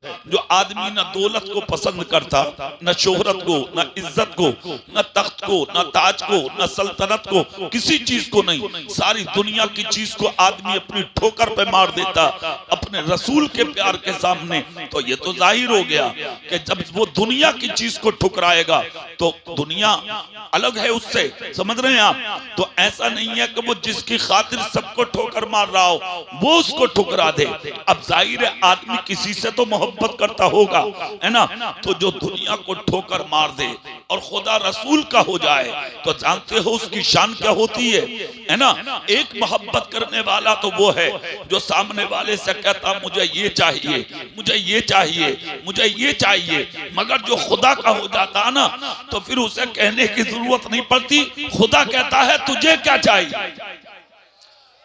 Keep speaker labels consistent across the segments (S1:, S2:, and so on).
S1: जो आदमी न दौलत को पसंद करता, न शोहरत को, न इज्जत को, न तख्त को, न ताज को, न सल्तनत को, किसी चीज को नहीं, सारी दुनिया की चीज को आदमी अपनी ठोकर पे मार देता अपने रसूल के प्यार के सामने, तो ये तो जाहिर हो गया कि जब वो दुनिया की चीज को ठुकराएगा तो दुनिया अलग है उससे, समझ रहे हैं आप। तो ऐसा नहीं है कि वो जिसकी खातिर सबको ठोकर मार रहा हो वो उसको ठुकरा दे। अब जाहिर है आदमी किसी से तो मोहब्बत करता होगा, है ना। तो जो दुनिया को ठोकर मार दे और खुदा रसूल का हो जाए तो जानते हो उसकी शान क्या होती है ना। एक मोहब्बत करने वाला तो वो है जो सामने वाले से कहता मुझे ये चाहिए, मुझे ये चाहिए, मुझे ये चाहिए, मगर जो खुदा का हो जाता ना तो फिर उसे कहने की जरूरत नहीं पड़ती, खुदा कहता है तुझे क्या चाहिए,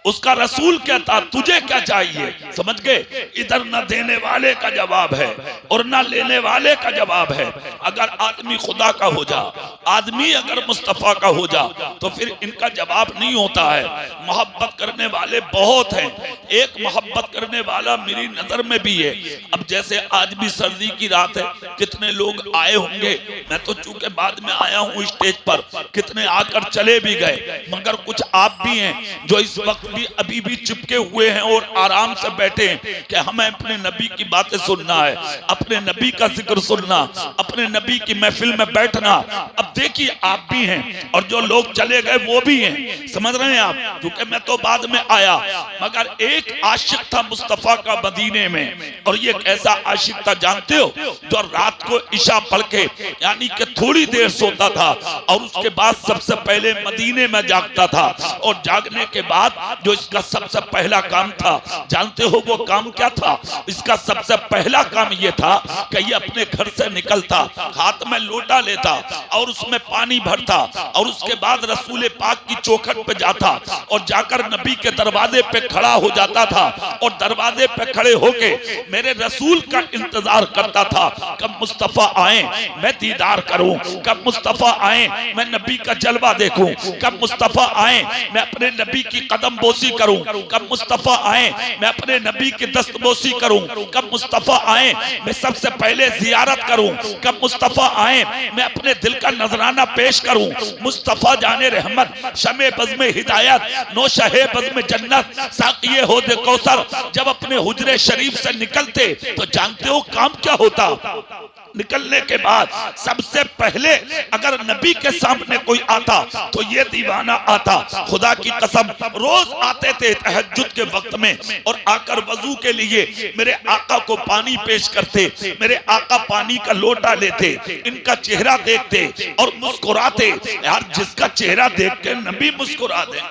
S1: उसका रसूल कहता तुझे क्या चाहिए, समझ गए। इधर न देने वाले का जवाब है और न लेने वाले का जवाब है। अगर आदमी खुदा का हो जा, आदमी अगर मुस्तफा का हो जा तो फिर इनका जवाब नहीं होता है। मोहब्बत करने वाले बहुत हैं, एक मोहब्बत करने वाला मेरी नजर में भी है। अब जैसे आज भी सर्दी की रात है, कितने लोग आए होंगे, मैं तो चूंकि बाद में आया हूँ स्टेज पर, कितने आकर चले भी गए, मगर कुछ आप भी हैं जो इस वक्त अभी भी चिपके हुए हैं और आराम से बैठे हैं कि हमें अपने नबी की बातें सुनना है, अपने नबी का जिक्र सुनना, अपने नबी की महफिल में बैठना। अब देखिए आप भी हैं और जो लोग चले गए वो भी हैं, समझ रहे हैं आप। क्योंकि मैं तो बाद में आया, मगर एक आशिक था मुस्तफा का मदीने में, और ये कैसा आशिक था जानते हो, जो रात को इशा पढ़ के यानी कि थोड़ी देर सोता था और उसके बाद सबसे पहले मदीने में जागता था, और जागने के बाद जो इसका सबसे पहला काम था जानते हो वो काम क्या था। इसका सबसे पहला काम ये था कि ये अपने घर से निकलता, हाथ में लोटा लेता और उसमें पानी भरता, और उसके बाद रसूल पाक की चौखट पे जाता और जाकर नबी के दरवाजे पे खड़ा हो जाता था, और दरवाजे पे खड़े होके मेरे रसूल का इंतजार करता था कब मुस्तफा आए मैं दीदार करूं, कब मुस्तफा आए मैं नबी का जलवा देखूं, कब मुस्तफा आए मैं अपने नबी की कदम बोसी करूं, कब मुस्तफा आए मैं अपने नबी की दस्तबोसी करूं, कब मुस्तफा आए मैं सबसे पहले जियारत करूं, कब मुस्तफा आए मैं अपने दिल का नजराना पेश करूं। मुस्तफा जाने रहमत शमे बज़्म हिदायत नौशहे बज़्म जन्नत साक़िए होदे कौसर जब अपने हुजरे शरीफ से निकलते तो जानते हो काम क्या होता। निकलने के बाद सबसे पहले अगर नबी के सामने कोई आता तो ये दीवाना आता, खुदा की कसम रोज आते थे तहज्जुद के वक्त में, और आकर वजू के लिए मेरे आका को पानी पेश करते, मेरे आका पानी का लोटा लेते, इनका चेहरा देखते और मुस्कुराते। यार जिसका चेहरा देख के नबी मुस्कुरा दे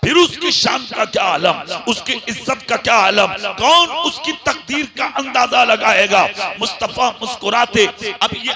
S1: फिर उसकी शान का क्या आलम, उसकी इज्जत का क्या आलम, कौन उसकी तकदीर का अंदाजा लगाएगा। मुस्तफा मुस्कुराते। अब ये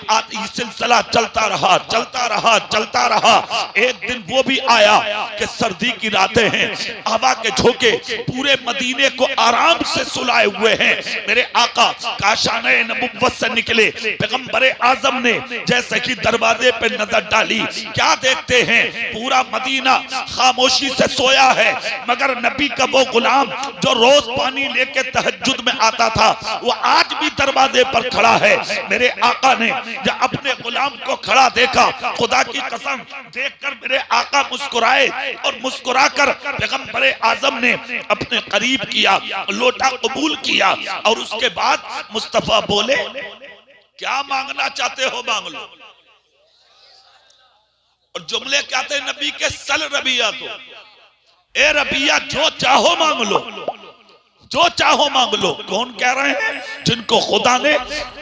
S1: सिलसिला चलता रहा चलता रहा चलता रहा। एक दिन वो भी आया कि सर्दी की रातें हैं, हवा के झोंके पूरे मदीने को आराम से सुलाए हुए हैं। मेरे आका काशाने नबुव्वत से निकले पैगंबरे आजम ने जैसे कि दरवाजे पे नजर डाली, क्या देखते हैं पूरा मदीना खामोशी से सोया है, मगर नबी का वो गुलाम जो रोज पानी लेके तहज्जुद में आता था वो आज भी दरवाजे पर खड़ा है। मेरे आका ने जब अपने गुलाम को खड़ा देखा, खुदा की कसम देखकर मेरे आका मुस्कुराए, और मुस्कुराकर पैगंबरे आजम ने अपने करीब किया, लोटा कबूल किया, और उसके बाद मुस्तफा बोले क्या मांगना चाहते हो मांग लो। और जुमले क्या थे नबी के, सल रबिया, तो ए रबिया जो चाहो मांग लो, जो चाहो मांग लो। कौन कह रहे हैं? जिनको खुदा ने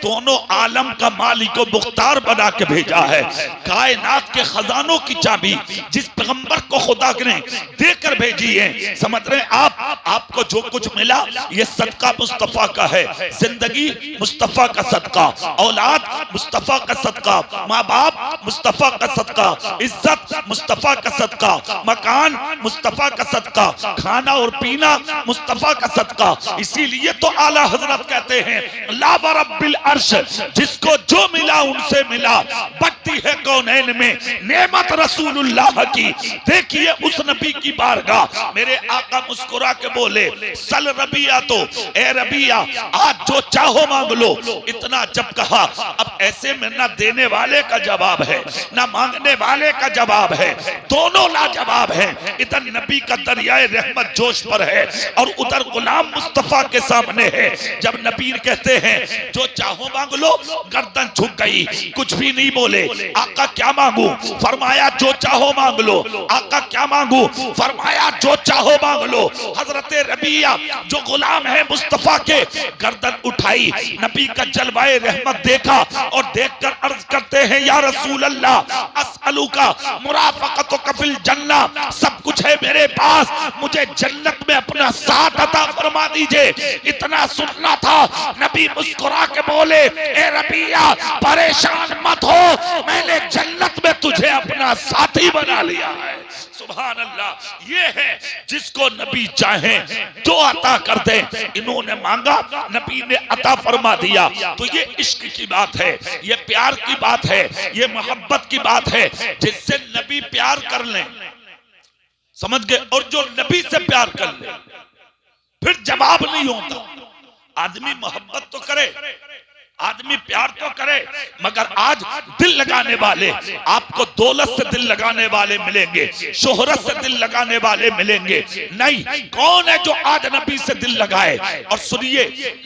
S1: दोनों आलम का मालिक व मुख्तार बना के भेजा है, कायनात के खजानों की चाबी जिस पैगंबर को खुदा ने देकर भेजी है। समझ रहे हैं आप? आपको जो कुछ मिला ये सदका मुस्तफा का है। जिंदगी मुस्तफा का सदका, औलाद मुस्तफा का सदका, माँ बाप मुस्तफा का सदका, इज्जत मुस्तफा का सदका, मकान मुस्तफा का सदका, खाना और पीना मुस्तफा का सदका, सबका। इसीलिए तो आला हजरत कहते हैं ला व रब्बिल अर्श, जिसको जो मिला उनसे मिला, बकती है कौनैन में नेमत रसूलुल्लाह की। देखिए उस नबी की बारगाह, मेरे आका मुस्कुरा के बोले सल रबिया, तो ए रबिया आज जो चाहो मांग लो। इतना जब कहा, अब ऐसे में ना देने वाले का जवाब है ना मांगने वाले का जवाब है, दोनों लाजवाब है। इधर नबी का दरियाए रहमत जोश पर है और उधर गुलाम मुस्तफा के सामने है। जब नबी कहते हैं जो चाहो मांग लो, गर्दन झुक गई, कुछ भी नहीं बोले। आका क्या मांगू? फरमाया जो चाहो मांग लो। आका क्या मांगू? फरमाया जो चाहो मांग लो। हजरत रबिया जो गुलाम है मुस्तफा के, गर्दन उठाई, नबी का जलवाए रहमत देखा और देखकर अर्ज करते हैं या रसूल अल्लाह, अस्अलुका मुराफकतुका फिल जन्ना, सब कुछ है मेरे पास, मुझे जन्नत में अपना साथ अता फरमा दीजिए। इतना सुनना था, नबी मुस्कुरा के बोले ए रबिया परेशान मत हो, मैंने जन्नत में तुझे अपना साथी बना लिया है। सुभान अल्लाह। ये है जिसको नबी चाहे जो अता कर दे। इन्होंने मांगा, नबी ने अता फरमा दिया। तो ये इश्क की बात है, ये प्यार की बात है, ये मोहब्बत की बात है, जिससे नबी प्यार कर ले, समझ गए। और जो नबी से प्यार कर ले फिर जवाब नहीं होता। आदमी मोहब्बत तो करे, आदमी प्यार तो करे, मगर आज दिल लगाने वाले आपको दौलत से दिल लगाने वाले मिलेंगे, शोहरत से दिल लगाने वाले मिलेंगे नहीं। कौन है जो आज नबी से दिल लगाए? और सुनिए,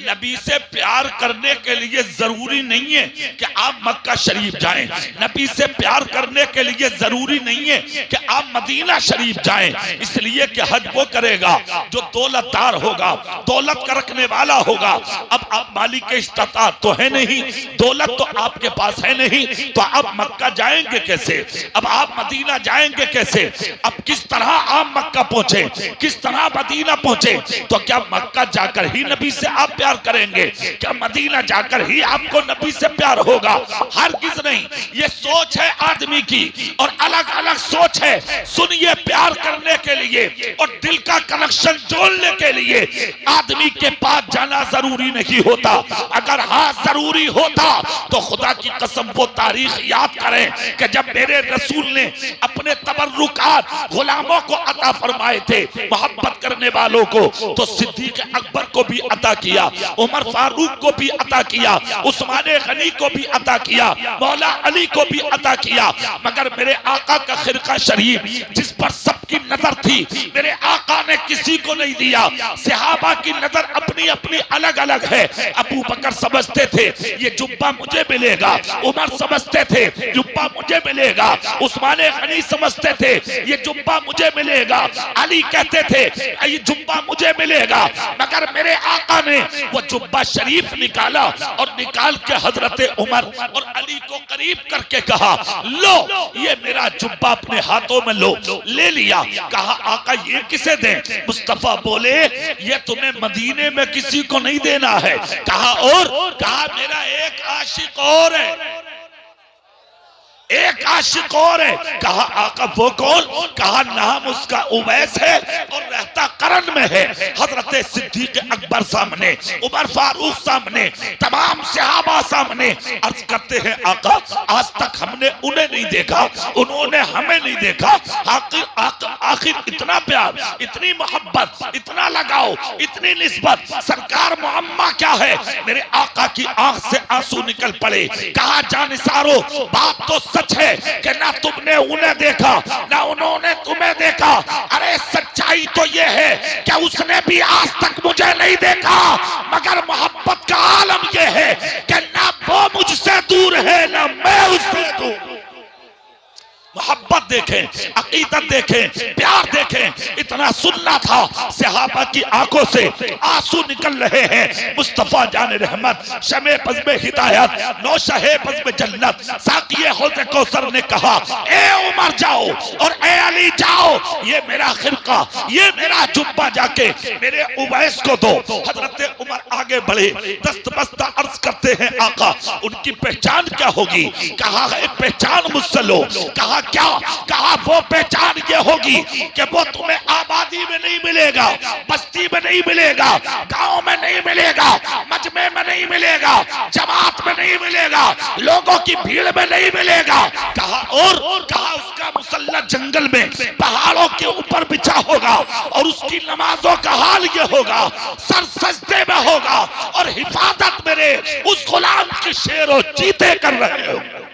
S1: नबी से प्यार करने के लिए जरूरी नहीं है कि आप मक्का शरीफ जाएं। नबी से प्यार करने के लिए जरूरी नहीं है कि आप मदीना शरीफ जाएं। इसलिए कि हज वो करेगा जो दौलतदार होगा, दौलत का रखने वाला होगा। अब आप मालिक इस्तातात तो है नहीं, दौलत तो आपके पास है नहीं, तो आप मक्का जाएंगे कैसे? अब आप मदीना जाएंगे कैसे? अब किस तरह आप मक्का पहुंचे, किस तरह मदीना पहुंचे? तो क्या मक्का जाकर ही नबी से आप प्यार करेंगे? क्या मदीना जाकर ही आपको नबी से प्यार होगा? हरगिज़ नहीं। ये सोच है आदमी की और अलग अलग सोच है। सुनिए, प्यार करने के लिए और दिल का कनेक्शन जोड़ने के लिए आदमी के पास जाना जरूरी नहीं होता। अगर हाँ जरूरी होता तो खुदा की कसम वो तारीख याद करें कि जब मेरे रसूल ने अपने तबर्रुकात गुलामों को अता फरमाए थे, मोहब्बत करने वालों को, तो सिद्दीक अकबर को भी अता किया, उमर फारूक को भी अता किया, उस्मान गनी को भी अता किया, मौला अली को भी अता किया। मगर मेरे आका का खिरका शरीफ जिस पर सबकी नजर थी, मेरे आका ने किसी को नहीं दिया। सहाबा की नजर अपनी अपनी अलग अलग है। अबू बकर समझते थे ये जुब्बा मुझे मिलेगा, उमर समझते थे जुब्बा मुझे मिलेगा, उस्मान गनी समझते थे ये जुब्बा मुझे मिलेगा, अली कहते थे ये जुब्बा मुझे मिलेगा। मगर मेरे आका ने वो जुब्बा शरीफ निकाला और निकाल के हजरत उमर और अली को करीब करके कहा लो ये मेरा जुब्बा अपने हाथों में लो। ले लिया। कहा आका ये किसे दें? मुस्तफा बोले ये तुम्हें मदीने में किसी को नहीं देना है। कहा और? कहा मेरा एक आशिक और है, एक आशिक और है। कहा आका वो कौन? कहा नाम उसका उवैस है और रहता करन में है। हजरत सिद्दीक अकबर सामने, उमर फारूक सामने, तमाम सहाबा सामने अर्ज करते हैं आका आज तक हमने उन्हें नहीं देखा, उन्होंने हमें नहीं देखा। आखिर इतना प्यार, इतनी मोहब्बत, इतना लगाओ, इतनी निस्बत, सरकार मुअम्मा क्या है? मेरे आका की आंख से आंसू निकल पड़े। कहा जानिसारो बात तो सच है कि ना तुमने उन्हें देखा ना उन्होंने तुम्हें देखा। अरे सच्चाई तो ये है कि उसने भी आज तक मुझे नहीं देखा, मगर मोहब्बत का आलम ये है कि ना वो मुझसे दूर है ना मैं उससे दूर। मोहब्बत देखें, अकीदत देखें, प्यार देखें। इतना सुनना था। सहाबा की आंखों से आंसू निकल रहे हैं। मुस्तफा जान रहमत, शमे बज़्म हिदायत, नौशहे बज़्म जन्नत, साक़िए हौज़ कौसर ने कहा ए उमर जाओ और ए अली जाओ, ये मेरा खिरका, ये मेरा जुब्बा जाके मेरे उवैस को दो। हजरत उमर आगे बढ़े, दस्त बस्ता अर्ज करते हैं आका उनकी पहचान क्या होगी? कहा है पहचान मुझसे लो। कहा क्या? कहा वो पहचान ये होगी कि वो तुम्हें आबादी में नहीं मिलेगा, बस्ती में नहीं मिलेगा, गांव में नहीं मिलेगा, मजमे में नहीं मिलेगा, जमात में नहीं मिलेगा, लोगों की भीड़ में नहीं मिलेगा। कहा और कहा उसका मुसल्ला जंगल में पहाड़ों के ऊपर बिछा होगा और उसकी नमाजों का हाल ये होगा, सर सजदे में होगा और हिफाजत मेरे उस गुलाम की शेर और चीते कर रहे हो।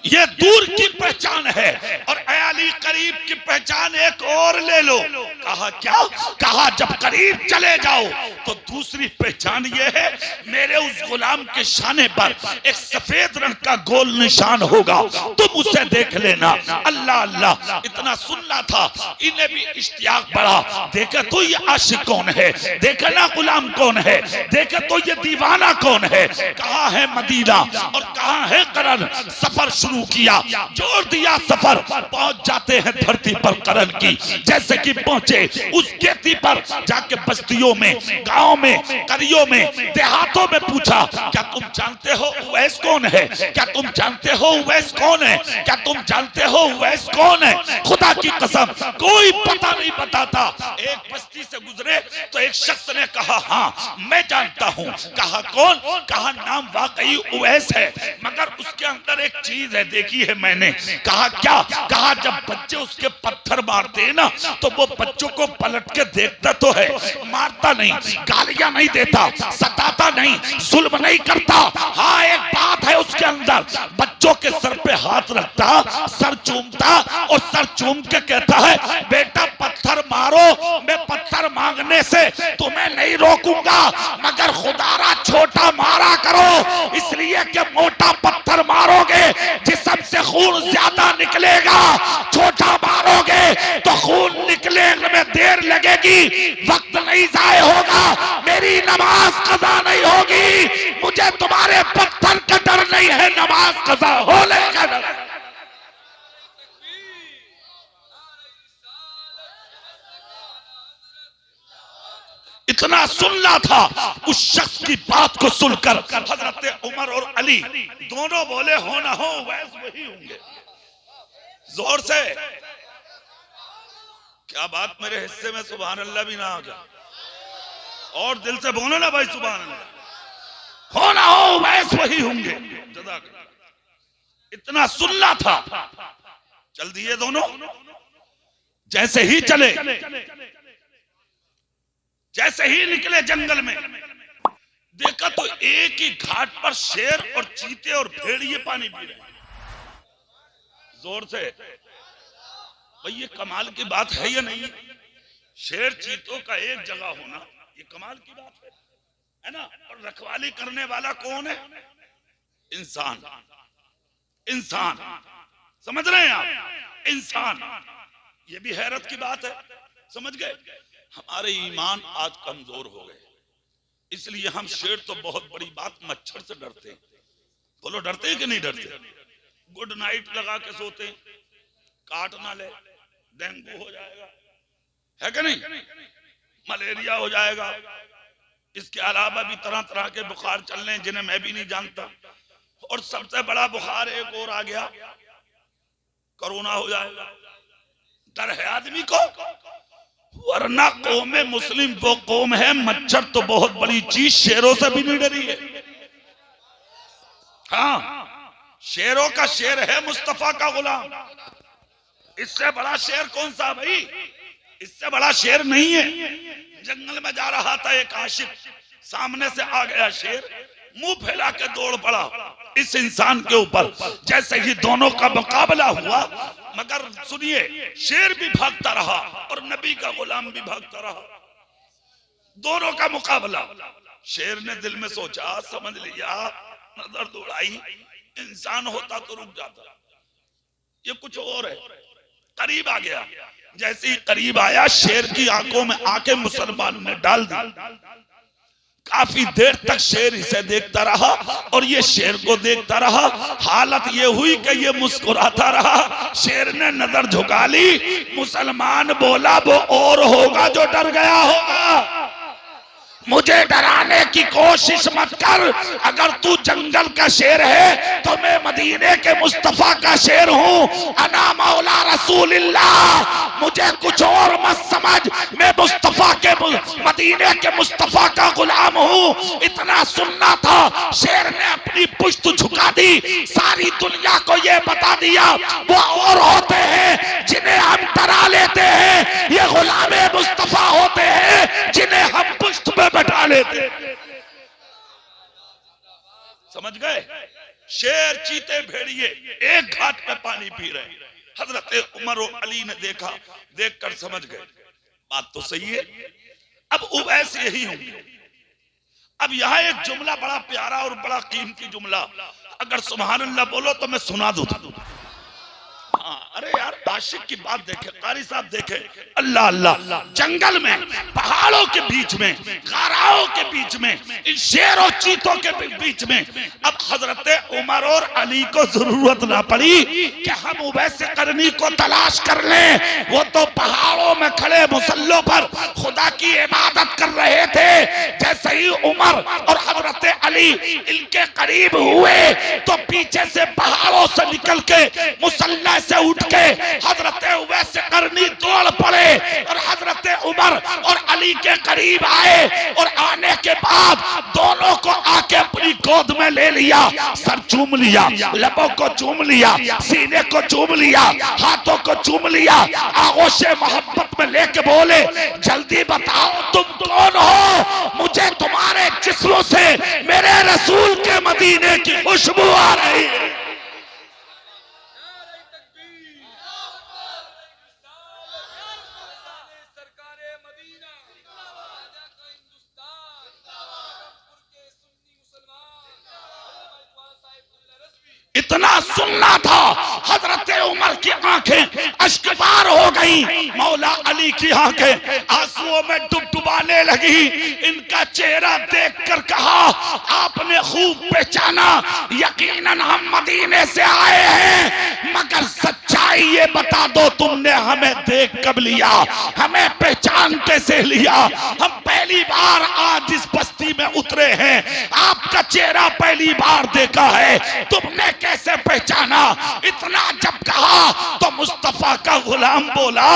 S1: ये दूर की पहचान है और अली करीब की पहचान एक और ले लो। कहा क्या? कहा जब करीब चले जाओ तो दूसरी पहचान ये है, मेरे उस गुलाम के शाने पर एक सफेद रंग का गोल निशान होगा, तुम उसे देख लेना। अल्लाह अल्लाह, इतना सुनना था, इन्हें भी इश्तियाक बढ़ा। देखे तो ये आशिक कौन है, देखे ना गुलाम कौन है, देखे तो ये दीवाना कौन है। कहाँ है मदीना और कहाँ है करन। सफर शुरू किया, जोड़ दिया सफर, पहुंच जाते हैं धरती पर करन की। जैसे कि पहुंचे उस खेती पर जाके बस्तियों में, गांव में, करियों में, देहातों में पूछा, क्या तुम जानते हो उवैस कौन है? क्या तुम जानते हो उवैस कौन है? क्या तुम जानते हो उवैस कौन है? खुदा की कसम कोई पता नहीं बताता। एक बस्ती से गुजरे तो एक शख्स ने कहा हाँ मैं जानता हूँ। कहा कौन? कहा नाम वाकई उवैस है, मगर उसके अंदर एक चीज है, देखी है मैंने। कहा क्या? कहा जब बच्चे उसके पत्थर मारते हैं ना तो वो बच्चों को पलट के देखता तो है, मारता नहीं, गालियां नहीं देता, सताता नहीं, जुल्म नहीं करता। हाँ एक बात है उसके अंदर, बच्चों के सर पे हाथ रखता, सर चूमता और सर चूम के कहता है बेटा पत्थर मारो, मैं पत्थर मांगने से तुम्हें नहीं रोकूंगा, मगर खुदारा छोटा मारा करो, इसलिए कि मोटा पत्थर मारोगे जिस्म से खून ज्यादा निकलेगा, छोटा मारोगे तो खून निकले में देर लगेगी, वक्त नहीं जाए होगा, मेरी नमाज कज़ा नहीं होगी। मुझे तुम्हारे पत्थर का डर नहीं है, नमाज कज़ा होने का डर। इतना सुनना था। उस शख्स की बात को सुनकर हजरत उमर और अली दोनों बोले हो ना हो वैस वही होंगे। जोर से क्या बात, मेरे हिस्से में सुभान अल्लाह भी ना आ गया, और दिल से बोलो ना भाई सुभान अल्लाह। हो ना हो वैस वही होंगे। इतना सुनना था, चल दिए दोनों। जैसे ही चले, जैसे ही निकले जंगल में, देखा तो एक ही घाट पर शेर और चीते और भेड़िए पानी पी रहे। जोर से भाई, ये कमाल की बात है या नहीं? शेर चीतों का एक जगह होना ये कमाल की बात है ना? और रखवाली करने वाला कौन है? इंसान। इंसान, समझ रहे हैं आप? इंसान, ये भी हैरत की बात है। समझ गए? हमारे ईमान आज कमजोर हो गए, इसलिए हम शेर तो बहुत बड़ी बात, मच्छर से डरते हैं। बोलो डरते हैं कि नहीं डरते? गुड नाइट लगा के सोते, काट ना ले, डेंगू हो जाएगा, है कि नहीं? मलेरिया हो जाएगा। इसके अलावा भी तरह तरह के बुखार चल रहे हैं जिन्हें मैं भी नहीं जानता। और सबसे बड़ा बुखार एक और आ गया, कोरोना हो जाएगा। डर है आदमी को, वरना कौम मुस्लिम वो कौम है, मच्छर तो बहुत बड़ी चीज, शेरों से भी नहीं डरी है। हाँ, शेरों का शेर है मुस्तफा का गुलाम। इससे बड़ा शेर कौन सा भाई? इससे बड़ा शेर नहीं है। जंगल में जा रहा था एक आशिक, सामने से आ गया शेर, मुंह फैला के दौड़ पड़ा इस इंसान के ऊपर। जैसे ही दोनों का मुकाबला हुआ, मगर सुनिए, शेर भी भागता रहा और नबी का गुलाम भी भागता रहा। दोनों का मुकाबला। शेर ने दिल में सोचा, समझ लिया, नजर दौड़ाई, इंसान होता तो रुक जाता, ये कुछ और है। करीब आ गया। जैसे ही करीब आया, शेर की आंखों में आंखें मुसलमान ने डाल दी। काफी देर तक शेर इसे देखता रहा और ये शेर को देखता रहा। हालत ये हुई कि ये मुस्कुराता रहा। शेर ने नजर झुका ली। मुसलमान बोला वो और होगा जो डर गया होगा। मुझे डराने की कोशिश मत कर। अगर तू जंगल का शेर है तो मैं मदीने के मुस्तफा का शेर हूँ। अना मौला रसूलिल्लाह। मुझे कुछ और मत समझ, मैं मुस्तफा के मदीने के मुस्तफा का गुलाम हूँ। इतना सुनना था, शेर ने अपनी पुश्त झुका दी। सारी दुनिया को ये बता दिया वो और होते हैं जिन्हें हम डरा लेते हैं, ये गुलामे मुस्तफा होते हैं जिन्हें हम पुश्त पे बैठा लेते। समझ गए? शेर, चीते, भेड़िए एक घाट पे पानी पी रहे। हजरत उमर और अली ने देखा, देखकर समझ गए बात तो सही है। अब उवैस यही होंगे। अब यहाँ एक जुमला बड़ा प्यारा और बड़ा कीमती जुमला, अगर सुभान अल्लाह बोलो तो मैं सुना दूं। अरे यार, आशिक की बात देखे, कारी साहब देखे, अल्लाह अल्लाह। जंगल में, पहाड़ों के बीच में, गाराओं के बीच में, इन शेर और चीतों के बीच में अब हजरत उमर और अली को जरूरत ना पड़ी कि हम उवैस करनी को तलाश कर लें। वो तो पहाड़ों में खड़े मुसल्लों पर खुदा की इबादत कर रहे थे। जैसे ही उमर और हजरत अली इनके करीब हुए तो पीछे से पहाड़ों से निकल के मुसल्ला से उठ के हजरत उवैस करनी दौड़ पड़े और हजरत उमर और अली के करीब आए। और आने के बाद दोनों को आके अपनी गोद में ले लिया, सर चूम लिया, लबों को चूम लिया, सीने को चूम लिया, हाथों को चूम लिया, आगोश मोहब्बत में लेके बोले, जल्दी बताओ तुम कौन हो? मुझे तुम्हारे जिस्मों से मेरे रसूल के मदीने की खुशबू आ रही है। इतना सुनना था, हजरत उमर की आंखें अश्कबार हो गई, मौला अली की आंखें आंसुओं में डुबडुबाने लगी। इनका चेहरा देखकर कहा, आपने खूब पहचाना, यकीनन हम मदीने से आए हैं, मगर सच्चाई ये बता दो, तुमने हमें देख कब लिया, हमें पहचान कैसे लिया? हम पहली बार आज इस बस्ती में उतरे हैं, आपका चेहरा पहली बार देखा है, तुमने कैसे पहचाना? इतना जब कहा तो मुस्तफा का गुलाम बोला,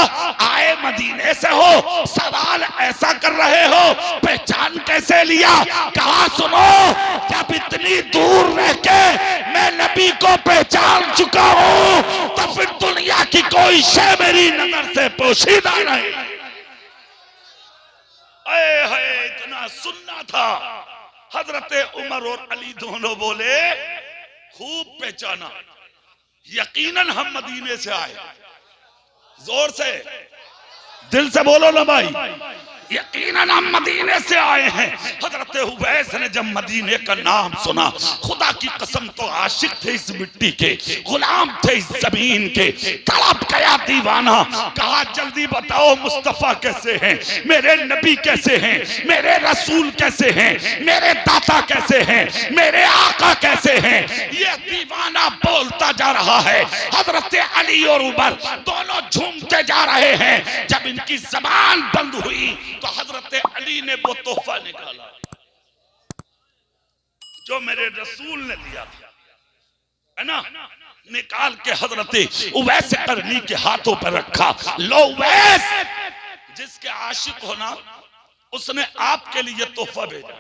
S1: आए मदीने से हो, सवाल ऐसा कर रहे हो, पहचान कैसे लिया? कहा सुनो, जब इतनी दूर रह के मैं नबी को पहचान चुका हूं तो फिर दुनिया की कोई शय मेरी नजर से पोशीदा नहीं। इतना सुनना था। हजरत उमर और अली दोनों बोले, खूब पहचाना, यकीनन हम मदीने से आए। जोर से, दिल से बोलो ना भाई, यकीनन हम मदीने से आए हैं। हजरत उवैस ने जब मदीने का नाम सुना, खुदा की कसम तो आशिक थे इस मिट्टी के, गुलाम थे इस जमीन के, तड़प गया दीवाना। कहा जल्दी बताओ मुस्तफा कैसे हैं, मेरे नबी कैसे हैं, मेरे रसूल कैसे हैं, मेरे दाता कैसे हैं, मेरे आका कैसे हैं? ये दीवाना बोलता जा रहा है। हजरत अली और उमर दोनों झूमते जा रहे हैं। जब इनकी जबान बंद हुई तो हजरत अली ने वो तोहफा निकाला जो मेरे रसूल ने दिया था, है ना, निकाल के हजरत उवैस करनी के हाथों पर रखा। लो उवैस, जिसके आशिक होना उसने आपके लिए तोहफा भेजा,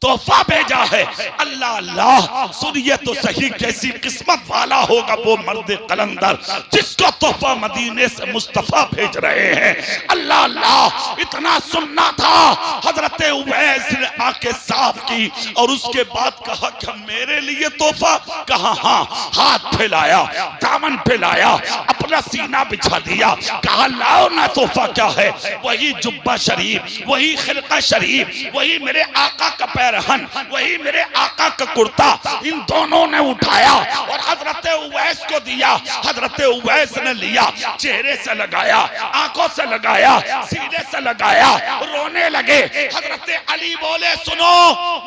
S1: तोहफा भेजा है। अल्लाह अल्लाह, सुनिए तो सही, कैसी किस्मत वाला होगा वो मर्द कलंदर जिसको तोहफा मदीने से मुस्तफा भेज रहे हैं। अल्लाह अल्लाह, इतना सुनना था। हजरत उवैस ने आंखें साफ की और उसके बाद कहा कि मेरे लिए तोहफा? कहा हाँ। हाथ फैलाया, दामन फैलाया, अपना सीना बिछा दिया, कहा लाओ ना तोहफा क्या है? वही जुब्बा शरीफ, वही खिलका शरीफ, वही मेरे आका का रहन, वही मेरे आका का कुर्ता। इन दोनों ने उठाया और हजरत हजरत उवैस को दिया। हजरत उवैस ने लिया, चेहरे से लगाया, आंखों से लगाया, सीने से लगाया, रोने लगे। हजरत अली बोले सुनो,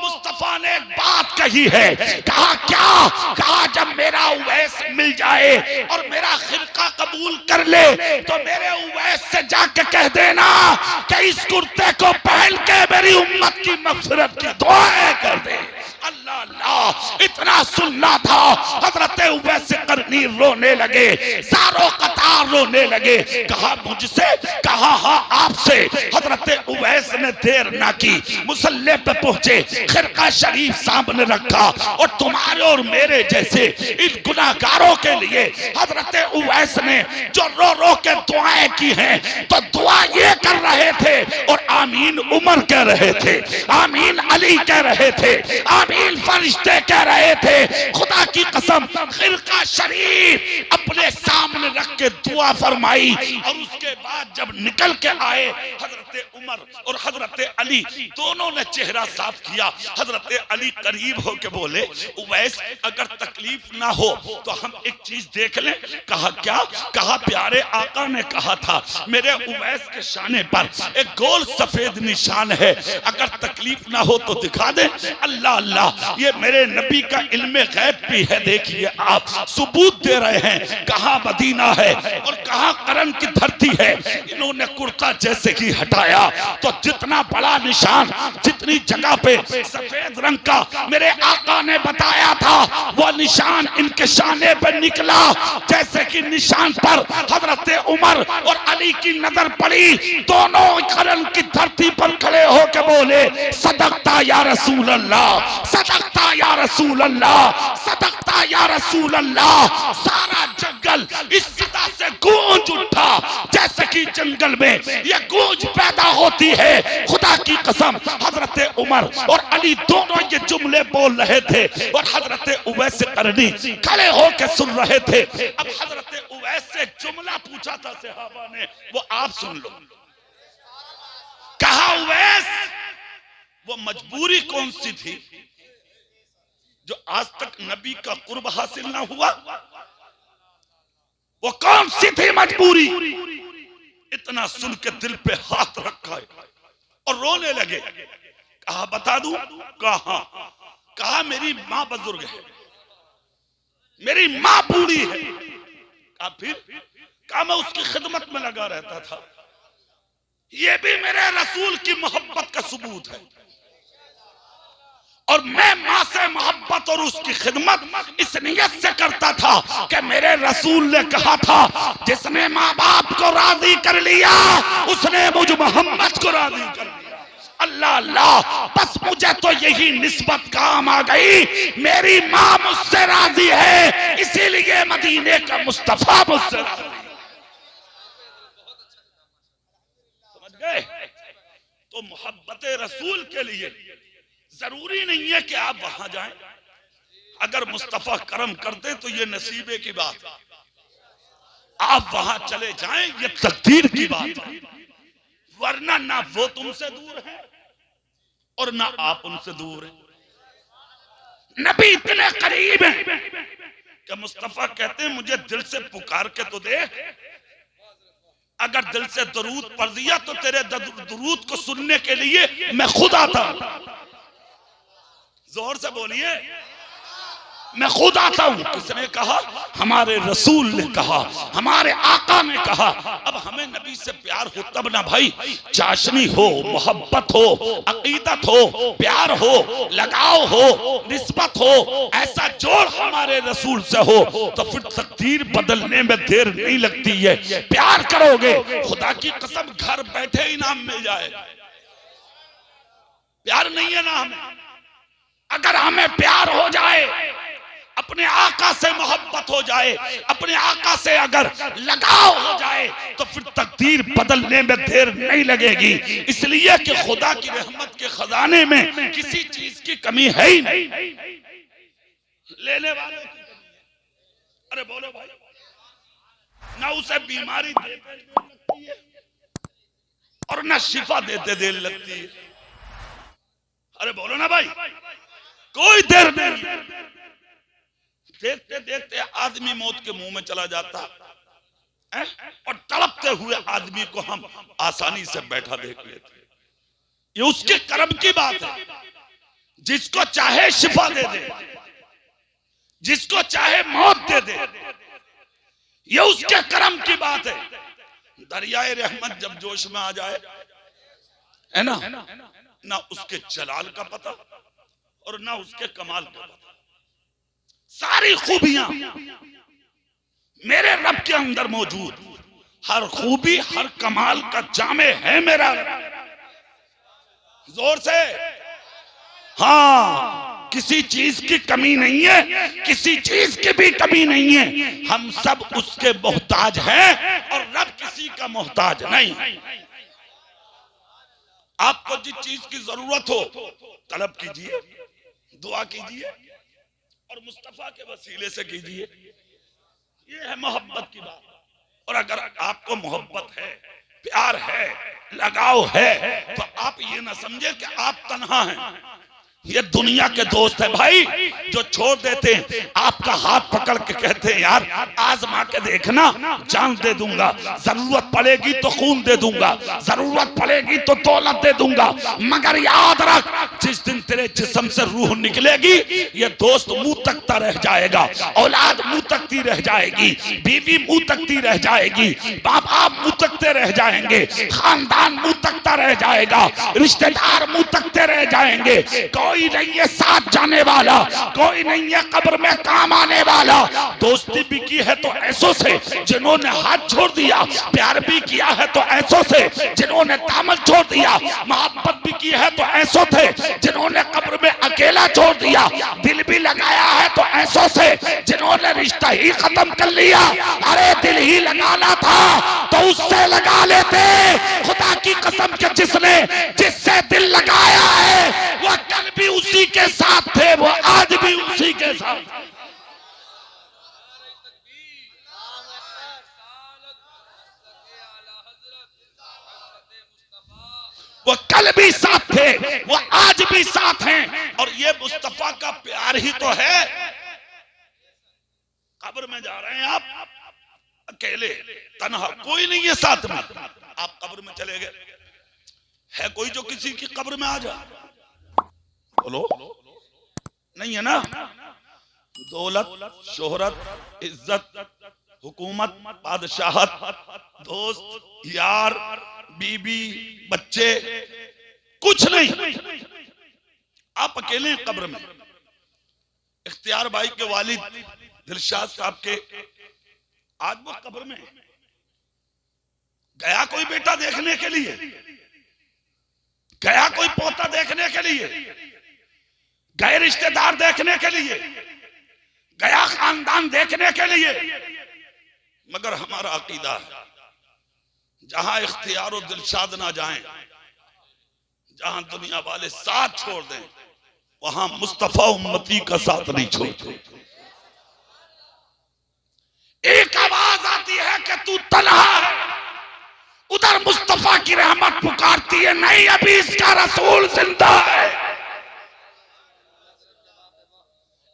S1: मुस्तफा ने एक बात कही है। कहा क्या? कहा जब मेरा उवैस मिल जाए और मेरा खिरका कबूल कर ले तो मेरे उवैस से जाके कह देना कि इस कुर्ते को पहन के मेरी उम्मत की मग़फ़िरत की दुआएं कर दे। अल्लाह अल्लाह, इतना सुनना था। हजरत उवैस करनी रोने लगे, सारों कतार रोने लगे। कहा मुझसे? कहा हाँ आपसे। हजरत उवैस ने देर ना की, मुसल्ले पे पहुंचे, खिरका शरीफ सामने रखा और तुम्हारे और मेरे जैसे इन गुनाहगारों के लिए हजरत उवैस ने जो रो रो के दुआएं की हैं, तो दुआ ये कर रहे थे और आमीन उमर कह रहे थे, आमीन अली कह रहे थे, आमीन फरिश्ते कह रहे थे। खुदा की कसम, खिरका शरीफ अपने सामने रख के दुआ फरमाई और उसके बाद जब निकल के आए हजरत उमर और हजरत अली दोनों ने चेहरा साफ किया। हजरत अली करीब होके बोले उवैस अगर तकलीफ ना हो तो हम एक चीज देख लें। कहा क्या? कहा प्यारे आका ने कहा था मेरे उवैस के शाने पर एक गोल सफेद निशान है, अगर तकलीफ ना हो तो दिखा दे। अल्लाह अल्लाह, ये मेरे नबी का इल्मे गैब भी है। देखिए आप सबूत दे रहे हैं, कहाँ मदीना है और कहाँ करन की धरती है। इन्होंने कुर्ता जैसे कि हटाया तो जितना बड़ा निशान, जितनी जगह पे सफेद रंग का मेरे आका ने बताया था, वो निशान इनके शाने पे निकला। जैसे कि निशान पर हजरत उमर और अली की नजर पड़ी, दोनों करन की धरती पर खड़े होकर बोले सदकता या रसूल अल्लाह, सदकता या रसूल अल्लाह, सदकता या रसूल अल्लाह। सारा जंगल इस सदा से गूंज उठा जैसे कि जंगल में ये गूंज पैदा होती है। खुदा की कसम, हजरत उमर और अली दोनों ये जुमले बोल रहे थे और हजरत उवैस करनी खड़े होकर सुन रहे थे। अब हजरत उवैस से जुमला पूछा था सहाबा ने, वो आप सुन लो। कहा उवैस वो मजबूरी कौन सी थी जो आज तक नबी का कुर्ब हासिल ना हुआ? वो कौन सी थी मजबूरी? इतना सुन के दिल पे हाथ रखा और रोने लगे। कहा बता दूं? कहा कहा मेरी मां बुजुर्ग है, मेरी मां बूढ़ी है। कहा फिर? कहा मैं उसकी खिदमत में लगा रहता था। ये भी मेरे रसूल की मोहब्बत का सबूत है और मैं मां से मोहब्बत और उसकी खिदमत इस नियत से करता था कि मेरे रसूल ने कहा था जिसने माँ बाप को राजी कर लिया उसने मुझ मोहम्मद को राजी कर लिया। अल्लाह अल्लाह, बस मुझे तो यही निस्बत काम आ गई, मेरी माँ मुझसे राजी है, इसीलिए मदीने का मुस्तफा मुझसे राजी। समझ गए? तो मोहब्बत रसूल के लिए जरूरी नहीं है कि आप वहां जाएं। अगर मुस्तफा करम करते तो ये नसीबे की बात, आप वहां चले जाएं ये तकदीर की बात है। वरना ना वो तुमसे दूर है और ना आप उनसे दूर है। नबी इतने करीब हैं कि मुस्तफा कहते हैं मुझे दिल से पुकार के तो देख, अगर दिल से दरूद पढ़ दिया तो तेरे दरूद को सुनने के लिए मैं खुद आता हूं। जोर से बोलिए, मैं खुद आता हूं। किसने कहा? हमारे रसूल ने कहा, हमारे आका ने कहा। अब हमें नबी से प्यार हो तब ना भाई, चाशनी हो, मोहब्बत हो, अकीदत हो, प्यार हो, लगाव हो, निस्बत हो, ऐसा जोड़ हमारे रसूल से हो तो फिर तकदीर बदलने में देर नहीं लगती है। प्यार करोगे खुदा की कसम घर बैठे इनाम मिल जाएगा। प्यार नहीं है ना हमें? अगर हमें प्यार हो जाए, अपने आका से मोहब्बत हो जाए, अपने आका से अगर लगाव हो जाए तो फिर तकदीर बदलने में देर नहीं लगेगी। इसलिए कि खुदा की रहमत के खजाने में किसी चीज की कमी है ही नहीं। लेने वालों की कमी है। अरे बोलो भाई, ना उसे बीमारी देते देर लगती है और ना शिफा देते देर लगती है। अरे बोलो ना भाई, कोई देर नहीं। देखते देखते आदमी मौत के मुंह में चला जाता है और तड़पते हुए आदमी को हम आसानी से बैठा देख लेते। ये उसके कर्म की बात है। जिसको चाहे शिफा दे दे, जिसको चाहे मौत दे दे, ये उसके कर्म की बात है। दरियाए रहमत जब जोश में आ जाए है ना उसके जलाल का पता और ना उसके कमाल का पता। सारी खूबियां मेरे रब के अंदर मौजूद, हर खूबी हर कमाल का जामे है मेरा रब। जोर से हाँ, किसी चीज की कमी नहीं है, किसी चीज की भी कमी नहीं है। हम सब उसके मोहताज हैं और रब किसी का मोहताज नहीं। आपको जिस चीज की जरूरत हो तलब कीजिए, दुआ कीजिए और मुस्तफा के वसीले से कीजिए। ये है मोहब्बत की बात। और अगर आपको मोहब्बत है, प्यार है, लगाव है, तो आप ये ना समझे कि आप तन्हा हैं। ये दुनिया के दोस्त है भाई, जो छोड़ देते हैं, आपका हाथ पकड़ के कहते हैं यार आजमा के देखना, जान दे दूंगा, जरूरत पड़ेगी तो खून दे दूंगा, जरूरत पड़ेगी तो दौलत दे दूंगा, मगर याद रख जिस दिन तेरे जिस्म से रूह निकलेगी ये दोस्त मुंह तकता रह जाएगा, औलाद मुंह तकती रह जाएगी, बीवी मुंह तकती रह जाएगी, बाप आप मुंह तकते रह जाएंगे, खानदान मुंह तकता रह जाएगा, रिश्तेदार मुंह तकते रह जाएंगे। कोई नहीं है साथ जाने वाला, कोई नहीं है कब्र में काम आने वाला। दोस्ती भी की है तो ऐसों से जिन्होंने हाथ छोड़ दिया, प्यार भी किया है तो ऐसों से जिन्होंने दामन छोड़ दिया, मोहब्बत भी की है तो ऐसों थे जिन्होंने कब्र में अकेला छोड़ दिया, दिल भी लगाया है तो ऐसों से जिन्होंने रिश्ता ही खत्म कर लिया। अरे दिल ही लगाना था तो उससे लगा लेते। खुदा की कसम के जिससे दिल लगाया है वो कल भी उसी के साथ थे, वो आज भी उसी के साथ। वो कल भी साथ थे, वो आज भी साथ हैं। और ये मुस्तफा का प्यार ही तो है। कब्र में जा रहे हैं आप अकेले, तन्हा, कोई नहीं है साथ में। आप कब्र में चले गए, है कोई जो किसी की कब्र में आ जाए? बोलो, नहीं है ना। दौलत, शोहरत, इज्जत, हुकूमत, बादशाहत, दोस्त, यार, बीबी, बच्चे, कुछ नहीं। आप अकेले हैं कब्र में। इख्तियार भाई के वालिद दिलशाद साहब के आज वो कब्र में। गया कोई बेटा देखने के लिए, गया कोई पोता देखने के लिए, गए रिश्तेदार देखने के लिए, गया खानदान देखने के लिए। मगर हमारा अकीदा है जहां इख्तियार और दिलशाद ना जाएं, जहां दुनिया वाले साथ छोड़ दें, वहां मुस्तफा उम्मती का साथ नहीं छोड़ते। एक आवाज आती है कि तू तन्हा है, उधर मुस्तफा की रहमत पुकारती है, नहीं अभी इसका रसूल जिंदा है।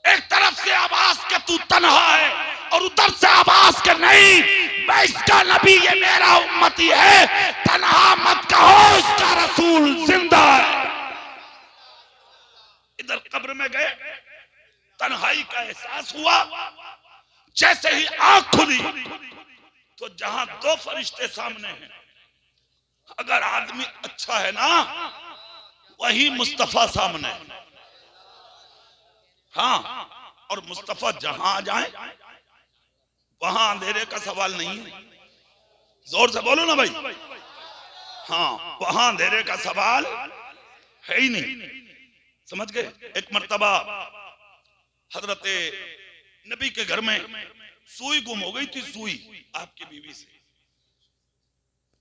S1: एक तरफ से आवाज के तू तन्हा है और उधर से आवाज के नहीं मैं इसका नबी, ये मेरा उम्मती है, तन्हा मत कहो, इसका रसूल जिंदा है। इधर कब्र में गए, तन्हाई का एहसास हुआ। जैसे ही आंख खुली तो जहां दो फरिश्ते सामने हैं, अगर आदमी अच्छा है ना वही मुस्तफा सामने है। हाँ, और मुस्तफा जहां आ जाए वहां अंधेरे का सवाल नहीं है। जोर से बोलो ना भाई। हाँ, वहां अंधेरे का सवाल है ही नहीं। समझ गए? एक मर्तबा हजरत नबी के घर में सुई गुम हो गई थी, सुई आपकी बीवी से।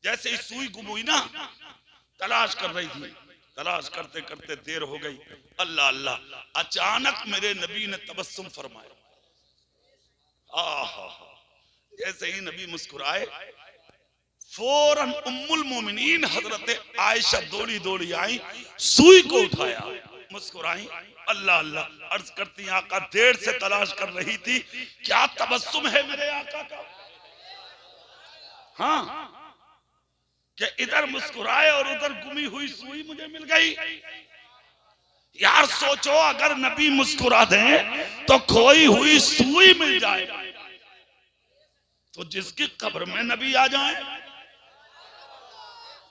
S1: जैसे ही सुई गुम हुई ना, तलाश कर रही थी, तलाश करते करते देर हो गई। अल्लाह अल्लाह, अचानक मेरे नबी ने तबस्सुम फरमाया। आहा, जैसे ही नबी मुस्कुराए, फौरन उम्मुल मोमिनीन हजरत आयशा दौड़ी दौड़ी आई, सुई को उठाया, मुस्कुराई। अल्लाह अल्लाह अर्ज करती आका देर से तलाश कर रही थी, क्या तबस्सुम है मेरे आका का। हाँ, कि इधर मुस्कुराए और उधर गुमी हुई सुई मुझे मिल गई। यार सोचो, अगर नबी मुस्कुरा दें तो खोई हुई सुई मिल जाए, तो जिसकी कब्र में नबी आ जाए,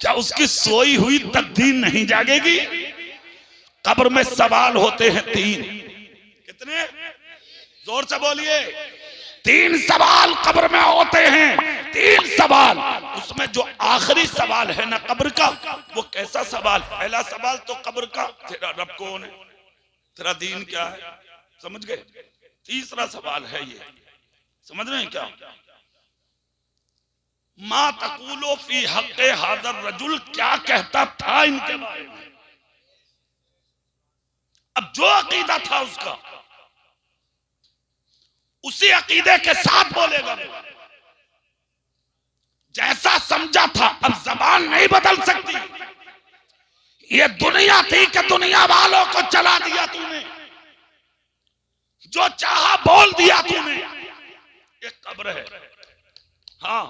S1: क्या उसकी सोई हुई तकदीर नहीं जागेगी। कब्र में सवाल होते हैं 3। कितने? जोर से बोलिए। 3 सवाल कब्र में होते हैं। 3 सवाल। उसमें जो आखिरी सवाल है ना कब्र का, वो कैसा सवाल? पहला सवाल तो कब्र का, तेरा रब कौन है, तेरा दीन क्या है, समझ गए। तीसरा सवाल है ये, समझ रहे हैं क्या? मा तकूलो फी हक़्क़े हाज़र रजुल, क्या कहता था इनके बारे में। अब जो अकीदा था उसका, उसी अकीदे के साथ बोलेगा। जैसा समझा था, अब जबान नहीं बदल सकती। ये दुनिया थी कि दुनिया वालों को चला दिया तूने, जो चाहा बोल दिया तूने। ये कब्र है। हाँ,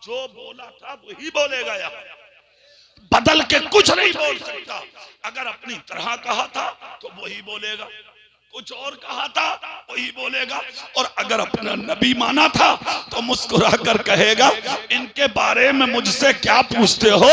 S1: जो बोला था वही बोलेगा। यार बदल के कुछ नहीं बोल सकता। अगर अपनी तरह कहा था तो वही बोलेगा, कुछ और कहा था वही बोलेगा। और अगर अपना नबी माना था तो मुस्कुरा कर कहेगा, इनके बारे में मुझसे क्या पूछते हो,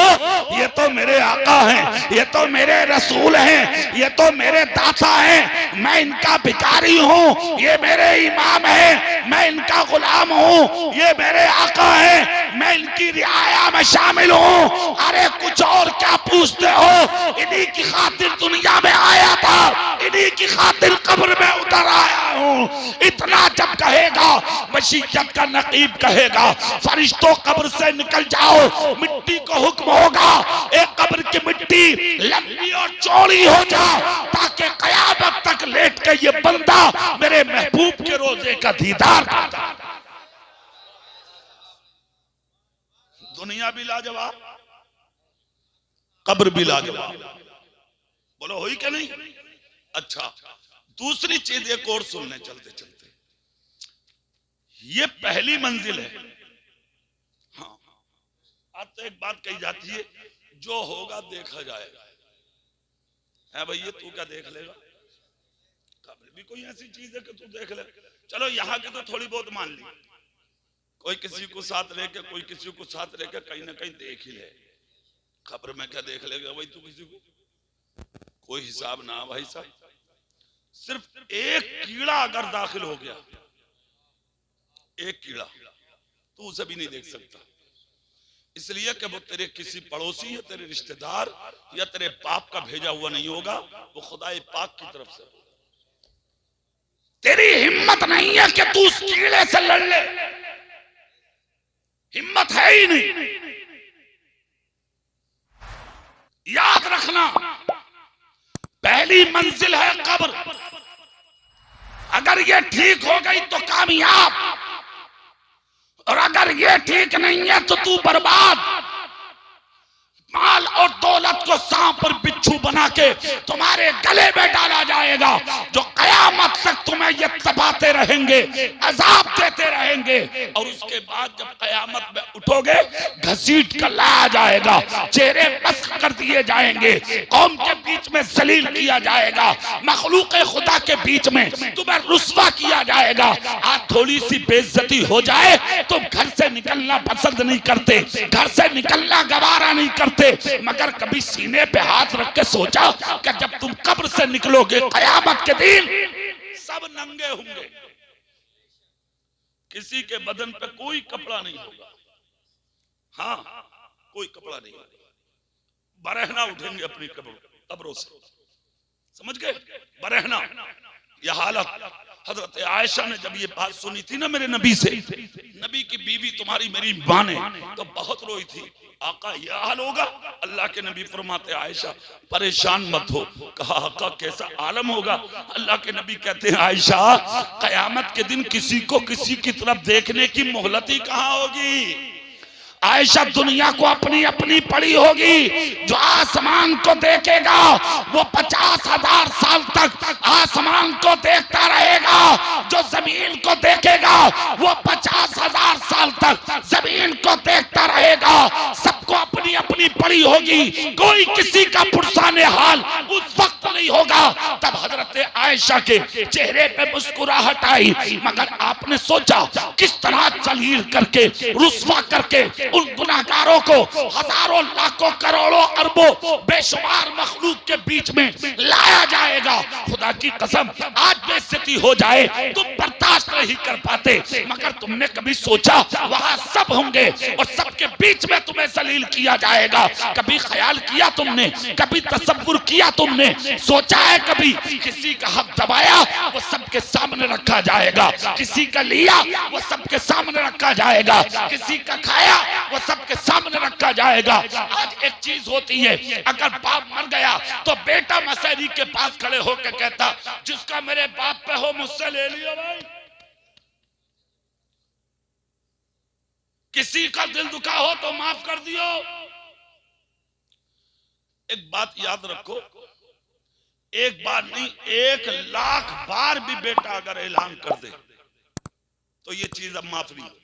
S1: ये तो मेरे आका हैं, ये तो मेरे रसूल हैं, ये तो मेरे दाता हैं, मैं इनका भिखारी हूँ, ये मेरे इमाम हैं, मैं इनका गुलाम हूँ, ये मेरे आका हैं, मैं इनकी रियाया में शामिल हूँ। अरे कुछ और क्या पूछते हो, इन्हीं की खातिर दुनिया में आया था, इन्हीं की खातिर कब्र में उतर आया हूँ। इतना जब कहेगा, मशीयत का नकीब कहेगा, फरिश्तों कब्र से निकल जाओ, मिट्टी को हुक्म होगा, एक कब्र की मिट्टी लंबी और चौड़ी हो जाए, ताकि कयामत तक लेट के ये बंदा मेरे महबूब के रोजे का दीदार करता। दुनिया भी लाजवाब, कब्र भी लाजवाब। बोलो हुई क्या नहीं? अच्छा, दूसरी चीज एक और सुनने चलते चलते, ये पहली मंजिल है। हाँ, आज तो एक बात कही जाती है, जो होगा देखा जाएगा। है भैया, तू क्या देख लेगा? कब्र भी कोई ऐसी चीज है कि तू देख ले। चलो यहाँ की तो थोड़ी बहुत मान ली, कोई किसी को साथ लेके, कोई किसी को साथ लेके कहीं ना कहीं देख ही ले। खबर में क्या देख लेगा भाई तू किसी को? कोई हिसाब ना भाई साहब। सिर्फ एक कीड़ा अगर दाखिल हो गया, एक कीड़ा, तो उसे भी नहीं देख सकता। इसलिए कि वो तेरे किसी पड़ोसी या तेरे रिश्तेदार या तेरे बाप का भेजा हुआ नहीं होगा, वो खुदा पाक की तरफ से। तेरी हिम्मत नहीं है कि तू उस कीड़े से लड़ ले, हिम्मत है ही नहीं। याद रखना, पहली मंजिल है कब्र। अगर ये ठीक हो गई तो कामयाब, और अगर ये ठीक नहीं है तो तू बर्बाद। माल और दौलत को सांप और बिच्छू बना के तुम्हारे गले में डाला जाएगा, जो कयामत तक तुम्हें ये तपाते रहेंगे, अजाब देते रहेंगे। और उसके बाद जब कयामत में उठोगे, घसीट कर लाया जाएगा, चेहरे मस्क कर दिए जाएंगे, कौम के बीच में जलील किया जाएगा, मखलूक खुदा के बीच में तुम्हें रुस्वा किया जाएगा। आज थोड़ी सी बेइज्जती हो जाए तो घर से निकलना पसंद नहीं करते, घर से निकलना गवारा नहीं करते, मगर कभी सीने पे हाथ रख के सोचा कि जब तुम कब्र से निकलोगे कयामत के दिन, सब नंगे होंगे, किसी के बदन पे कोई कपड़ा नहीं होगा। हाँ, कोई कपड़ा नहीं होगा, बरहना उठेंगे अपनी कब्रों से, समझ गए? बरहना। यह हालत हजरत आयशा ने जब ये बात सुनी थी ना मेरे नबी से, नबी की बीवी तुम्हारी मेरी मां ने, तो बहुत रोई थी। आका यह हाल होगा? अल्लाह के नबी फरमाते, आयशा परेशान मत हो। कहा आका कैसा आलम होगा? अल्लाह के नबी कहते हैं, आयशा कयामत के दिन किसी को किसी की तरफ देखने की मोहलत ही कहां होगी।
S2: आयशा दुनिया को अपनी अपनी पड़ी होगी। जो आसमान को देखेगा वो 50,000 साल तक आसमान को देखता रहेगा। जो जमीन को देखेगा वो 50,000 साल तक जमीन को देखता रहेगा। सबको अपनी अपनी पड़ी होगी। कोई किसी का पुरसाने हाल उस वक्त नहीं होगा। तब हजरत आयशा के चेहरे पे मुस्कुराहट आई। मगर आपने सोचा किस तरह जलील करके, रुस्वा करके उन गुनाहगारों को हजारों लाखों करोड़ों अरबों बेशुमार मखलूक के बीच में लाया जाएगा। खुदा की कसम आज बेइज्जती हो जाए तुम बर्दाश्त नहीं कर पाते। मगर तुमने कभी सोचा वहां सब होंगे और सबके बीच में तुम्हें जलील किया जाएगा? कभी ख्याल किया तुमने? कभी तसव्वुर किया तुमने? सोचा है कभी किसी का हक दबाया वो सबके सामने रखा जाएगा, किसी का लिया वो सबके सामने रखा जाएगा, किसी का खाया वो सबके सामने रखा जाएगा। आज एक चीज होती है, अगर बाप मर गया तो बेटा मसहरी के पास खड़े होकर कहता जिसका मेरे बाप पे हो मुझसे ले लियो भाई। किसी का दिल दुखा हो तो माफ कर दियो।
S1: एक बात याद रखो, एक बार नहीं 1,00,000 बार भी बेटा अगर ऐलान कर दे तो ये चीज अब माफ नहीं होगी।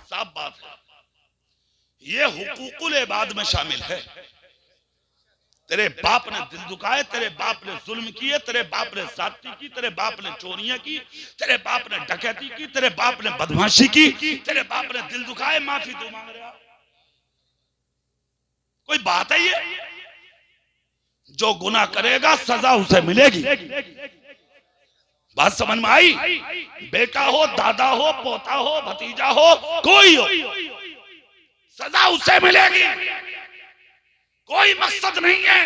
S1: साफ बात है, ये हुकूकुल इबाद में शामिल है। तेरे बाप ने दिल दुखाए, तेरे बाप ने जुल्म किए, तेरे बाप ने ज्यादती की, तेरे बाप ने चोरियां की, तेरे बाप ने डकैती की, तेरे बाप ने बदमाशी की, तेरे बाप ने दिल दुखाए, माफी तू मांग रहा? कोई बात है ये? जो गुनाह करेगा सजा उसे मिलेगी। बात समझ में आई? बेटा हो, दादा हो, पोता हो, भतीजा हो, कोई हो, सजा उसे मिलेगी। कोई मकसद नहीं है।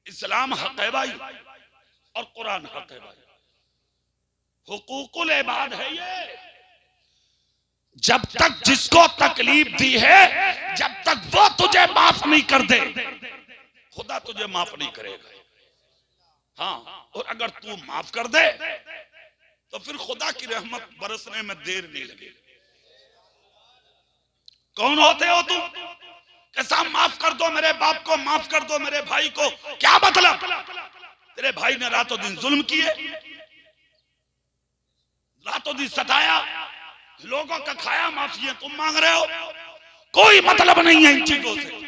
S1: इस्लाम हक है भाई और कुरान हक है भाई। हुकूकुल इबाद है ये। जब तक जिसको तकलीफ दी है, जब तक वो तुझे माफ नहीं कर दे, खुदा तुझे माफ नहीं करेगा। हाँ, और अगर तू माफ कर दे तो फिर खुदा की रहमत बरसने में देर नहीं लगेगी। कौन होते हो तुम? कैसा माफ कर दो मेरे बाप को, माफ कर दो मेरे भाई को? क्या मतलब? तेरे भाई ने रातों दिन जुल्म किए, रातों दिन सताया, लोगों का खाया, माफी तुम मांग रहे हो? कोई मतलब नहीं है इन चीजों से।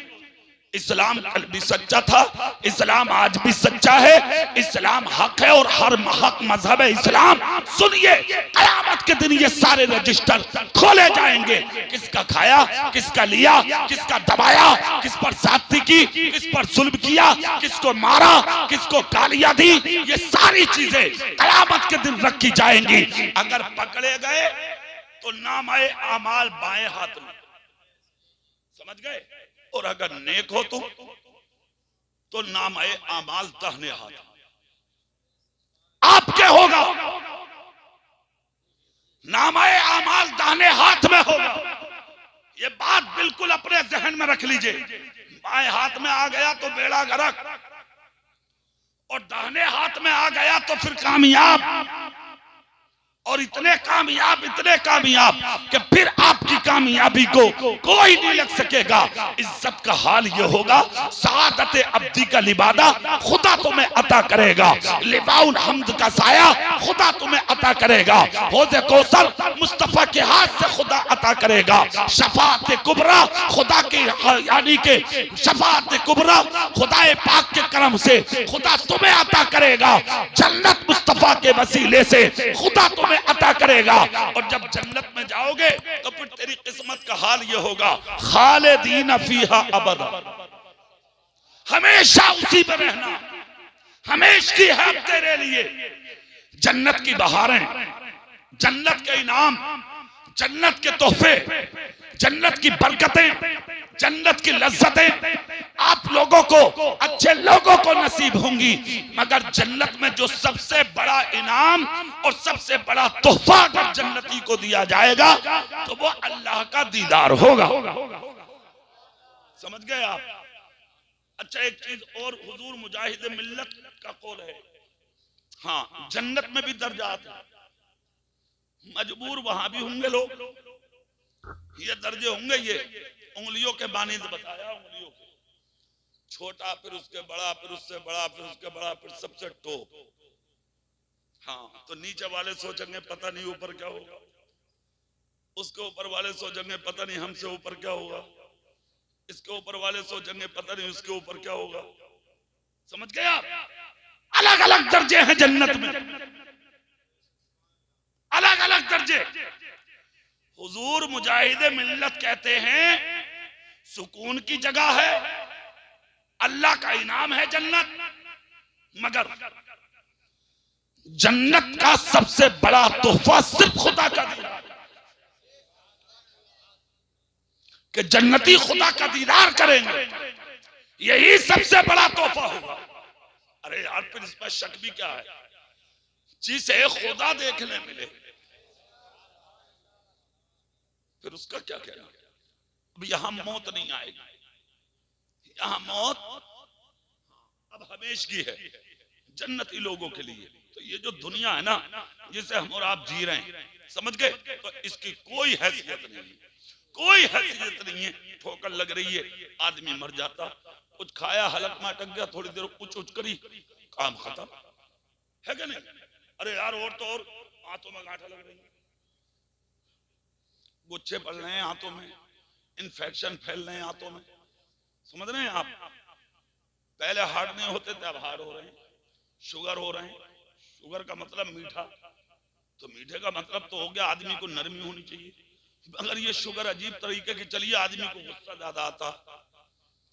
S1: इस्लाम कल भी सच्चा था, इस्लाम आज भी सच्चा है। इस्लाम हक है और हर हक मजहब है इस्लाम। सुनिए, क़यामत के दिन ये सारे रजिस्टर खोले जाएंगे। किसका खाया, किसका लिया, किसका दबाया, किस पर ज्यादती की, किस पर जुल्म किया, किसको मारा, किसको गालियां दी, ये सारी चीजें क़यामत के दिन रखी जाएंगी। अगर पकड़े गए तो नामाए आमाल बाएं हाथ में, समझ गए? और अगर नेक हो तुम तो नामाए आमाल दाहिने हाथ आपके होगा। नामाए आमाल दाहिने हाथ में होगा। ये बात बिल्कुल अपने जहन में रख लीजिए। बाएं हाथ में आ गया तो बेड़ा गर्क, और दाहिने हाथ में आ गया तो फिर कामयाब। और इतने कामयाब कि फिर आपकी कामयाबी को कोई नहीं लग सकेगा। इज्जत का हाल ये होगा, सआदत अब्दी का लिबादा खुदा तुम्हें अता करेगा, लिबाउल हम्द का साया खुदा तुम्हें अता करेगा, हौज़े कौसर मुस्तफा के हाथ से खुदा अता करेगा, शफाअत कुबरा खुदा की यानी के शफाअत कुबरा खुदाए पाक के करम से खुदा तुम्हें अता करेगा। जन्नत मुस्तफा के वसीले से खुदा तुम्हें अता करेगा। और जब जन्नत में जाओगे तो फिर तेरी किस्मत का हाल ये होगा, खालिदीन फीहा अबदा, हमेशा उसी में रहना, हमेशा की है तेरे लिए। जन्नत की बहारें, जन्नत के इनाम, जन्नत के तोहफे, जन्नत की बरकतें, जन्नत की लज्जतें आप लोगों को, अच्छे लोगों को नसीब होंगी। मगर जन्नत में जो सबसे बड़ा इनाम और सबसे बड़ा तोहफा अगर जन्नती को दिया जाएगा तो वो अल्लाह का दीदार होगा। समझ गए आप? अच्छा, एक चीज और, हुजूर मुजाहिद मिल्लत का कौल है। हाँ, जन्नत में भी दर्जात है। मजबूर वहां भी होंगे लोग, ये दर्जे होंगे, ये उंगलियों के बानिद बताया, उंगलियों के, छोटा फिर उसके बड़ा फिर उससे बड़ा फिर उसके बड़ा फिर सबसे टॉप। हाँ, तो नीचे वाले सोचेंगे पता नहीं ऊपर क्या होगा, उसके ऊपर वाले सोचेंगे पता नहीं हमसे ऊपर क्या होगा, इसके ऊपर वाले सोचेंगे पता नहीं उसके ऊपर क्या होगा। समझ गए आप? अलग अलग दर्जे हैं जन्नत में, अलग अलग दर्जे। हुजूर मुजाहिदे मिल्लत कहते हैं सुकून की जगह है, अल्लाह का इनाम है जन्नत, मगर जन्नत का सबसे बड़ा तोहफा सिर्फ खुदा का दीदार, कि जन्नती खुदा का दीदार करेंगे, यही सबसे बड़ा तोहफा होगा। अरे यार फिर इसमें शक भी क्या है, जिसे खुदा देखने मिले फिर उसका क्या कहना। अब यहां मौत नहीं आएगी, यहां मौत अब हमेशगी है जन्नती लोगों के लिए। तो ये जो दुनिया है ना जिसे हम और आप जी रहे हैं, समझ गए, तो इसकी कोई हैसियत नहीं है, कोई हैसियत नहीं है। ठोकर लग रही है, आदमी मर जाता, कुछ खाया हलक में अटक गया, थोड़ी देर कुछ उच करी, काम खत्म, है क्या नहीं? अरे यार और तो और हाथों में गांठा लग रही है, गुच्छे पड़ रहे हैं हाथों में, इन्फेक्शन फैल रहे हैं हाथों में, समझ रहे हैं आप? पहले हार्ट नहीं होते थे, अब हार्ट हो रहे हैं, शुगर हो रहे हैं। शुगर का मतलब मीठा, तो मीठे का मतलब तो हो गया आदमी को नरमी होनी चाहिए। अगर ये शुगर अजीब तरीके की चलिए, आदमी को गुस्सा ज्यादा आता,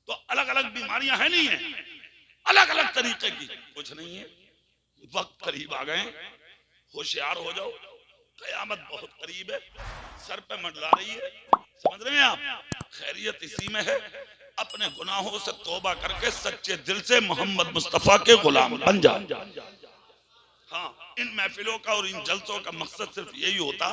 S1: तो अलग अलग बीमारियां हैं, नहीं है, अलग अलग तरीके की, कुछ नहीं है। वक्त करीब आ गए, होशियार हो जाओ, कयामत बहुत करीब है, सर पे मंडला रही है, समझ रहे हैं आप? खैरियत इसी में है, अपने गुनाहों से तौबा करके सच्चे दिल से मोहम्मद मुस्तफा के गुलाम बन जाओ। हाँ, इन महफिलों का और इन जलसों का मकसद सिर्फ यही होता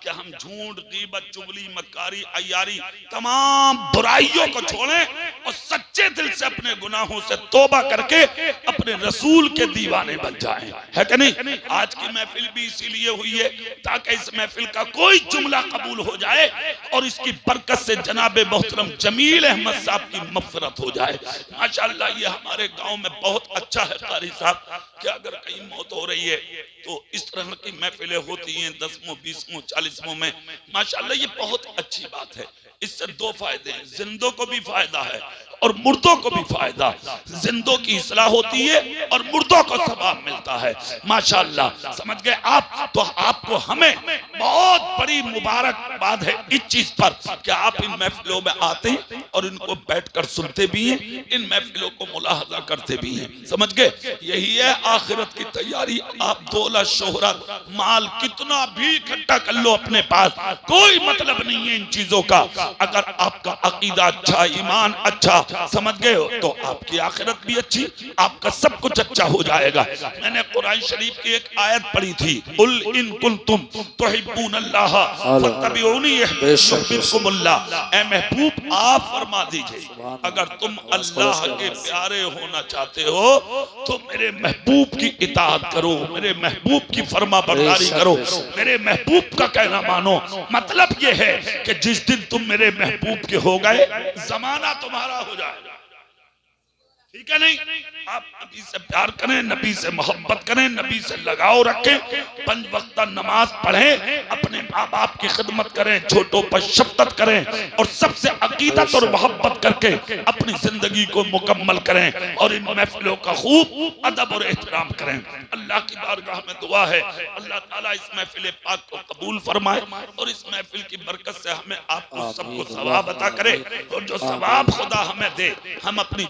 S1: कि हम झूठ, गीबत, चुगली, मक्कारी, अय्यारी, तमाम बुराइयों को छोड़ें और सच्चे दिल से अपने गुनाहों से तौबा करके अपने रसूल के दीवाने बन जाएं, है कि नहीं? आज की महफिल भी इसीलिए हुई है ताकि इस महफिल का कोई जुमला कबूल हो जाए और इसकी बरकत से जनाब मोहतरम जमील अहमद साहब की मग़फ़िरत हो जाए। माशाअल्लाह, ये हमारे गाँव में बहुत अच्छा है कारी साहब कि अगर कहीं मौत हो रही है तो इस तरह की महफिलें होती हैं 10वें, 20वें, 40वें में। माशाअल्लाह, ये बहुत अच्छी बात है। इससे दो फायदे हैं, जिंदों को भी फायदा है और मुर्दों को भी फायदा। जिंदों की इस्लाह होती है और मुर्दों को सवाब मिलता है। माशाअल्लाह, समझ गए आप? तो आपको हमें बहुत बड़ी मुबारकबाद है इस चीज पर कि आप इन महफिलों में आते हैं और इनको बैठकर सुनते भी हैं, इन महफिलों को मुलाहजा करते भी हैं, समझ गए? यही है आखिरत की तैयारी। आप दौलत, शोहरत, माल कितना भी इकट्ठा कर लो अपने पास, कोई मतलब नहीं है इन चीजों का। अगर आपका अकीदा अच्छा, ईमान अच्छा, समझ गए हो, तो आपकी आखिरत भी अच्छी, आपका सब कुछ अच्छा हो जाएगा। मैंने कुरान शरीफ की एक आयत पढ़ी थी, कुल इन कुंतुम तुहिब्बूनल्लाह फत्तबिऊनी युहब्बिकुमुल्लाह। ए महबूब, आप फरमा दीजिए, अगर तुम अल्लाह के प्यारे होना चाहते हो तो मेरे महबूब की इताअत करो, मेरे महबूब की फरमा बरदारी करो, मेरे महबूब का कहना मानो। मतलब ये है कि जिस दिन तुम मेरे महबूब के हो गए, जमाना तुम्हारा हो जाएगा, ठीक है नहीं? आप नबी से प्यार करें, नबी से मोहब्बत करें, नबी से लगाव रखें, 5 वक्त नमाज पढ़ें, अपने माँ बाप की खिदमत करें, छोटों पर शफकत करें और सबसे अकीदत और मोहब्बत करके अपनी जिंदगी को मुकम्मल करें और इन महफिलों का खूब अदब और एहतराम करें। अल्लाह की बारगाह में दुआ है, अल्लाह ताला इस महफिल पाक को कबूल फरमाए और इस महफिल की बरकत से हमें आपको सबको सवाब अता करे और जो सवाब खुदा हमें दे, हम अपनी